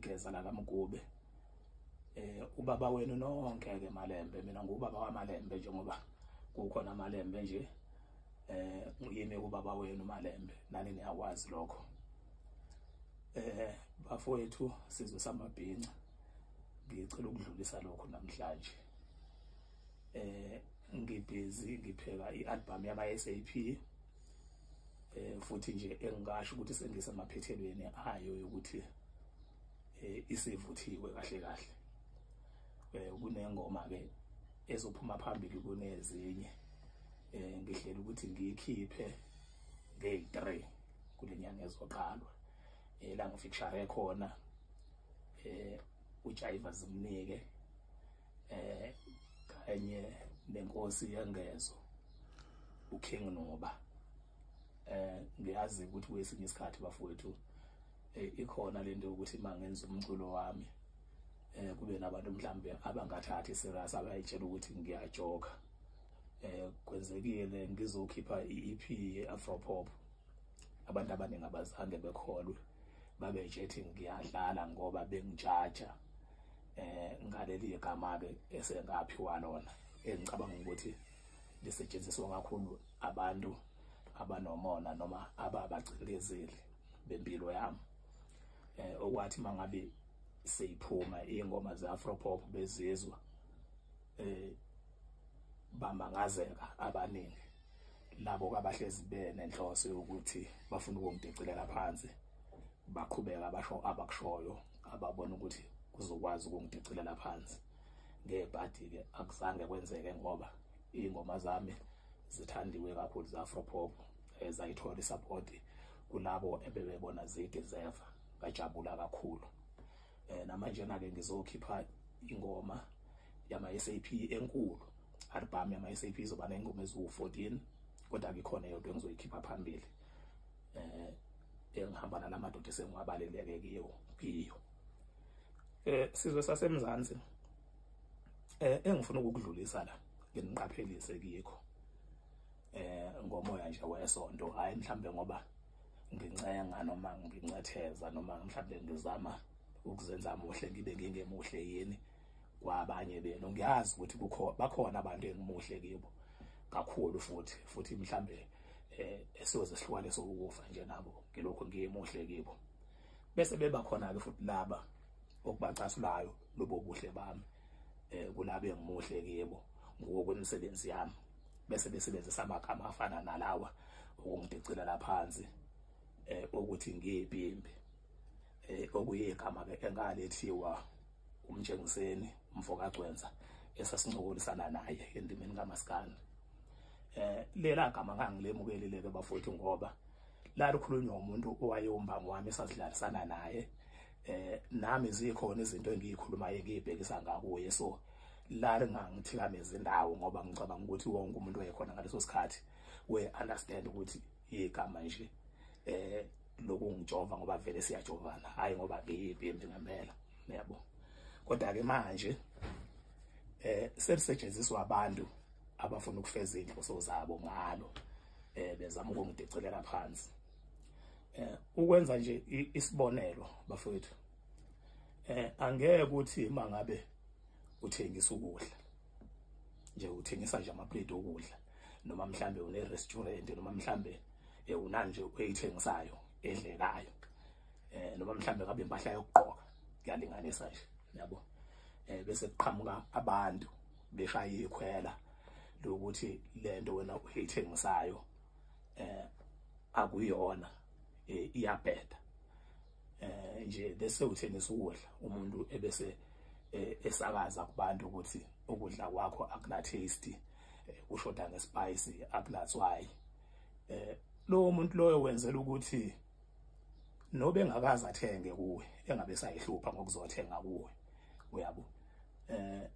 igeza la kaMgube. Ubaba wenu nonke ke Malembe, mina ngubaba waMalembe njengoba kukhona amalembe nje. Yimi ubaba wenu Malembe, nani niyakwazi lokho. Bafowethu sizwe samabhinca, ngicela ukudlulisa lokho namhlanje. Ngibhizi ngipheka i-album yama-SAP, futhi nje engasho ukuthi sengisemaphethelweni ayo yokuthi isivuthiwe kahle kahle. Kunengoma ke ezophuma phambili kunezinye, ngihlela ukuthi ngiyikhiphe nge-3 kule nyanga ezoqalwa. La ngifixare khona uJaiva Zimnike kanye nenkosi yengezo uKing Noba. Ngiyazi ukuthi kwesinye isikhathi bafowethu ikhona lento ukuthi mangenza umculo wami kube nabantu mhlambe abangathathi serious, abayitshela ukuthi ngiyajoka. Kwenzekile ngizokhipha i-EP ye-Afropop, abantu abaningi abazange bekholwe, babejethi ngiyadlala ngoba bengijaja ngaleli gama ke esengaphiwa lona, engicabanga ukuthi lisetshenziswa kakhulu abantu abanomona noma ababacindezeli bempilo yami. Okwathi mangabe seyiphuma ingoma ze-Afropop bezizwa bamangazeka abaningi, labo kabahlezi benenhloso yokuthi bafuna ukungidicilela phansi, baqhubeka basho abakushoyo, ababona ukuthi kuzokwazi ukungidicilela phansi. Ngebhadi ke akuzange kwenzeke ngoba ingoma zami zithandiwe kakhulu ze-Afropop, zayithola isupport kulabo ebebebona zideserve, bajabula kakhulu. Namanje ke ngizokhipha ingoma yama-SAP enkulu, album yama-SAP izoba nengoma eziwu-14, kodwa kukhona yodwa engizoyikhipha phambili, engihamba nalamadoda esengiwabaleleke kiyo. Sizwe sasemzansi, engifuna ukukudlulisa la nginiqaphelise kikho ngomoya nje wesonto, hayi mhlambe ngoba ngincenga noma ngincetheza noma mhlambe ngizama ukuzenza muhle ngibe ngingemuhle yini kwabanye benu. Ngiyazi ukuthi bakhona abantu engimuhle kibo kakhulu, futhi mhlambe esiyoze sihlukane sokufa nje nabo ngilokho ngiyemuhle kibo. Bese beba khona ke futhi laba okubacasulayo lobo buhle bami kulabe engimuhle kibo ngokwemisebenzi yami, bese besebenzisa amagama afana nalawa ukungidicilela phansi, ukuthi ngiyibhimbi, okuyigama ke engalethiwa uMtshengiseni Mfokagcwenza esasincokolisana naye endimeni kaMaskandi. Lela gama ngangilemukelile ke bafowethu ngoba lalikhulunywa umuntu owayewumbango wami esasidlalisana naye, nami zikhona izinto engiyikhulumayo ngiyibhekisa ngakuye, so lari ngangithikameza indawo ngoba ngicabanga ukuthi wonke umuntu oyekhona ngaleso sikhathi we understand ukuthi igama nje lokungijova ngoba vele siyajovana, hayi ngoba ngiyibhimbi ngempela, yabo. Kodwa ke manje selisetshenziswa abantu abafuna ukufeza inhloso zabo ngalo, bezama ukungidicilela phansi. Ukwenza nje isibonelo bafowethu, angeke ukuthi mangabe uthengisa ukudla nje, uthengisa nje amaplate okudla, noma mhlambe une-restaurant, noma mhlambe unani nje oyithengisayo edlekayo, noma mhlambe ngabe impahla yokugqoka, kuyalinganisa nje, yabo. Bese kuqhamuka abantu beshaya ikhwela lokuthi lento wena uyithengisayo akuyona, iyabheda nje, bese uthengisa ukudla, umuntu ebese esakaza kubantu ukuthi ukudla kwakho akuna taste, ushoda ngespice, akulatswayi. Lo muntu loyo wenzela ukuthi nobe engakazi athenge kuwe engabe sayihlupha ngokuzothenga kuwe, uyabo.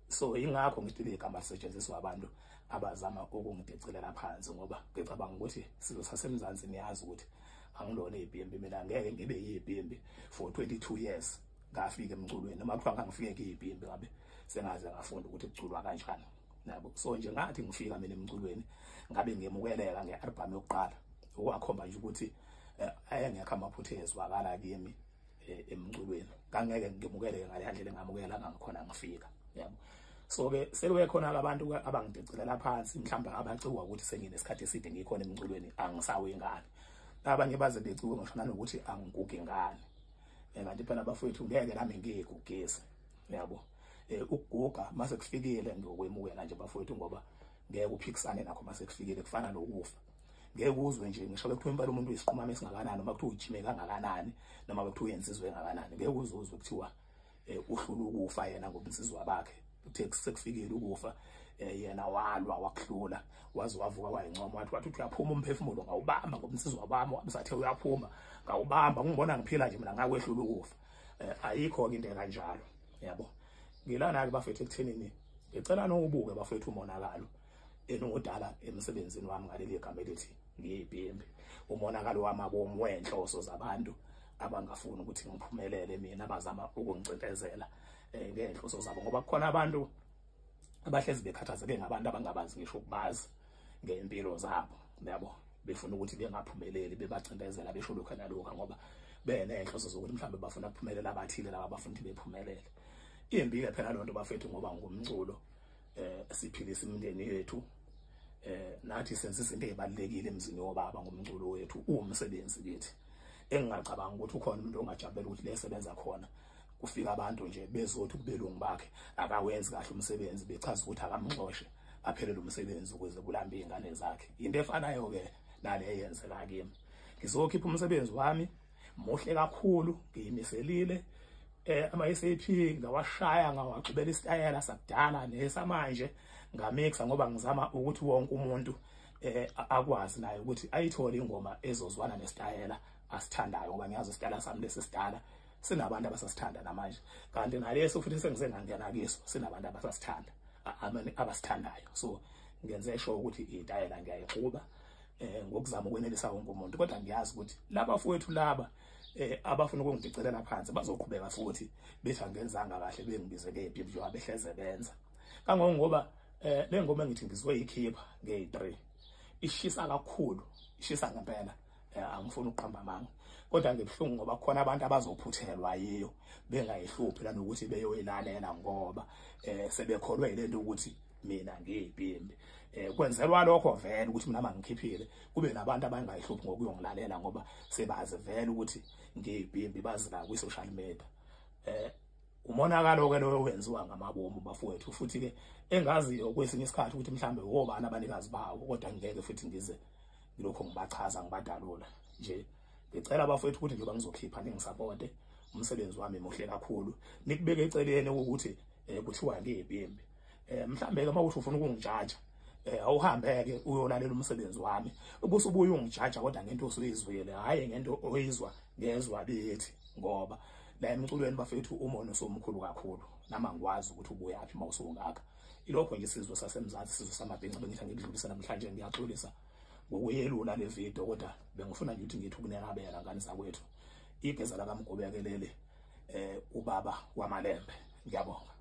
So ingakho ngithi igama lisetshenziswa abantu abazama ukungidicilela phansi, ngoba ngicabanga ukuthi sizosasemzansi niyazi ukuthi angilona ibhimbi, mina ngeke ngibe yibhimbi for 22 years ngafika emculweni, noma kuthiwa ngangifike ngiyibhimbi ngabe sengaze ngafunda ukuthi kuculwa kanjani, yabo. So nje ngathi ngifika mina emculweni ngabe ngemukeleka nge-album yokuqala, okwakhomba nje ukuthi ayengekho amaphutha ezwakala kimi emculweni. ngangeke ngimukele ngale ndlela engamukela ngakhona ngifika yabo. So ke sekuye khona abantu abangidicilela phansi mhlawumbe abacikwa ukuthi senginesikhathi eside ngikhona emculweni angisawe ingane. Abanye baze becike ngisho nanokuthi angigugi ingane. Kanti phela bafowethu ngeke nami ngigugise yabo. Ukuguga mase kufikile ngokwemukela nje bafowethu ngoba ngeke uphikisane nakho mase kufikile kufana nokufa. Ngeke uzwe nje ngisho bekuthiwa impela umuntu uyisiqhumama esingakanani noma kuthiwa ujime kangakanani noma bekuthiwa uyensizwe engakanani ngeke uzwe kuthiwa uhlula ukufa yena ngobunsizwa bakhe. Uthe sekufikile ukufa yena walwa wakuhlula waze wavuka wayincoma wathi uyaphuma umphefumulo ngawubamba ngobunsizwa bami wabisathe uyaphuma ngawubamba ngibona ngiphila nje mina ngakwehlula ukufa. Ayikho ke into kanjalo yabo. Ngilana ke bafethu ekuthenini ngicela nokubuke bafethu umonakalo enodala emsebenzini wami ngaleli gama elithi Ngebhimbi. Umonakalo wamabomu wenhloso zabantu abangafuni ukuthi ngiphumelele mina abazama ukungicintezela ngenhloso zabo ngoba kukhona abantu abahlezi bekhathazeke ngabantu abangabazi ngisho ukubazi ngempilo zabo yabo. Befuna ukuthi bengaphumeleli bebacintezela besho lokho nalokho ngoba benenhloso zokuthi mhlawumbe bafuna ukuphumelela abathile laba abafuna ukuthi bephumelele. Imbi ke phela lonto bafethu ngoba ngumculo siphilisa imindeni yethu. Nathi senze izinto ezibalekile emzini wobaba ngomculo wethu umsebenzi kithi. Engingacabanga ukuthi ukhona umuntu ongajabulela ukuthi lesebenza khona kufika abantu nje bezothi kubelungu bakhe akawenzi kahle umsebenzi bechaza ukuthi akamxoshe aphelele umsebenzi ukuze kulambe izingane zakhe. Into efanayo ke nale eyenzeka kimi. Ngizokhipha umsebenzi wami muhle kakhulu ngiyimiselile ama-SAP ngawashaya ngawagqibela isitayela sakudala nesamanje ngamixa ngoba ngizama ukuthi wonke umuntu akwazi naye ukuthi ayithole ingoma ezozwana nesitayela asithandayo ngoba ngiyazi isitayela sami lesisidala sinabantu abasasithanda namanje kanti naleso futhi sengize ngangena kiso sinabantu abasasithanda abasithandayo. So ngenze sure ukuthi itayela ngiyayixuba ngokuzama ukwenelisa wonke umuntu kodwa ngiyazi ukuthi laba fowethu laba abafuna ukungidicelela phansi bazoqhubeka futhi bethi angenzanga kahle bengibize ngebhimbi njengoba behleze benza kangongoba le ngoma engithi ngizoyikhipha nge3 ishisa kakhulu ishisa ngempela. Angifuni ukuqamba amanga kodwa ngibhlungu ngoba khona abantu abazophuthelwa yiyo bengayihluphi la nokuthi beyoyilalela ngoba sebekholwe lento ukuthi mina Ngebhimbi. Kwenzelwa lokho vele ukuthi mina mangikhiphile kube nabantu abangayihluphi ngokuyongilalela ngoba sebazi vele ukuthi Ngebhimbi bazi la kwi social media. Umonakalo ke lo wenziwa ngamabomu bafowethu futhi ke engaziyo kwesinye isikhathi ukuthi mhlambe wobani abanikazi bawo kodwa ngeke futhi ngize ngilokho ngibachaza ngibadalula nje. Ngicela abafowethu ukuthi njengoba ngizokhipha ningisapote umsebenzi wami muhle kakhulu nikubeke eceleni ukuthi kuthiwa Ngebhimbi. Mhlambe ke mawuthi ufuna ukungijaja awuhambe ke uyolalela umsebenzi wami ubuse ubuye ungijaja kodwa ngento osuyizwile hayi ngento oyizwa ngezwa bethi ngoba la emculweni bafethu umono somkhulu kakhulu nama ngikwazi ukuthi ubuyapi mawusungaka. Ilokho nje isizwe sasemzansi isizwe samabhinqa bengithi ngidlulisa namhlanje ngiyaxolisa ngokuyelula le video kodwa bengifuna nje ukuthi ngithi ukunenabela ngani zakwethu igeza la kaMgube yakelele ubaba wamalembe. Ngiyabonga.